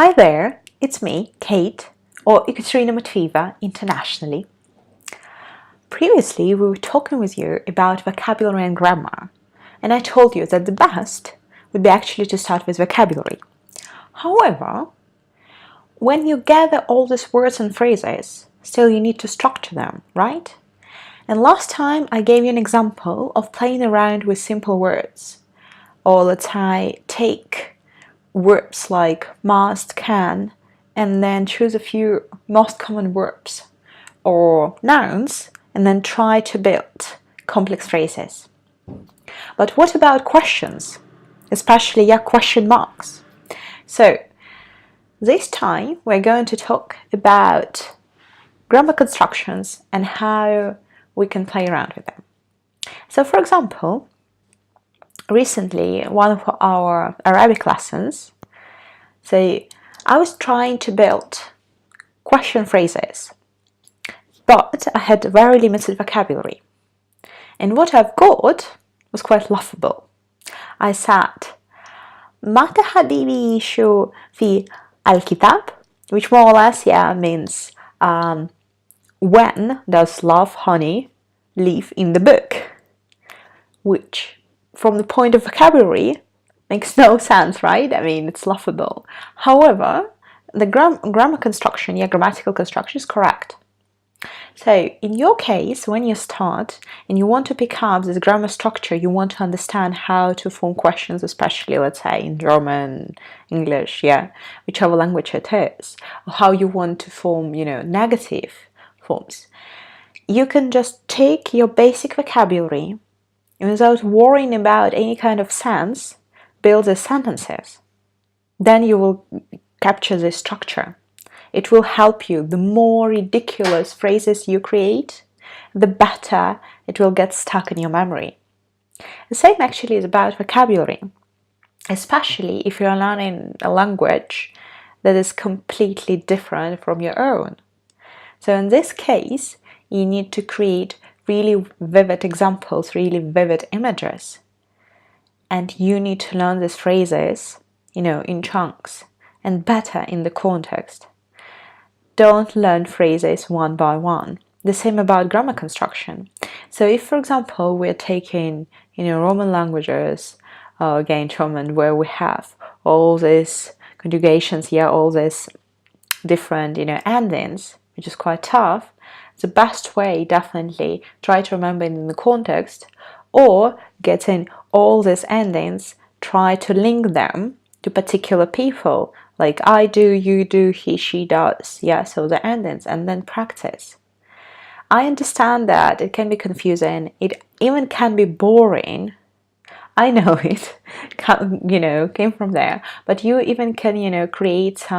Hi there, it's me, Kate, or Ekaterina Matvieva internationally. Previously, we were talking with you about vocabulary and grammar, and I told you that the best would be actually to start with vocabulary. However, when you gather all these words and phrases, still you need to structure them, right? And last time I gave you an example of playing around with simple words, or let's say take verbs like must, can, and then choose a few most common verbs or nouns and then try to build complex phrases. But what about questions, especially question marks? So this time we're going to talk about grammar constructions and how we can play around with them. So for example, recently one of our Arabic lessons, so I was trying to build question phrases, but I had very limited vocabulary. And what I've got was quite laughable. I said, متى حبيبي يشو في الكتاب, which more or less means when does love, honey, live in the book? Which, from the point of vocabulary, makes no sense, right? I mean, it's laughable. However, the grammar construction, grammatical construction is correct. So in your case, when you start and you want to pick up this grammar structure, you want to understand how to form questions, especially, let's say, in German, English, whichever language it is, or how you want to form, negative forms. You can just take your basic vocabulary and without worrying about any kind of sense, build the sentences. Then you will capture the structure. It will help you. The more ridiculous phrases you create, the better it will get stuck in your memory. The same actually is about vocabulary, especially if you're learning a language that is completely different from your own. So in this case, you need to create really vivid examples, really vivid images. And you need to learn these phrases, in chunks and better in the context. Don't learn phrases one by one. The same about grammar construction. So if, for example, we're taking, Roman languages, again, German, where we have all these conjugations, all these different, endings, which is quite tough, the best way, definitely, try to remember it in the context, or getting all these endings, try to link them to particular people, like I do, you do, he, she does, so the endings, and then practice. I understand that it can be confusing, it even can be boring. I know it, came from there, but you even can, create some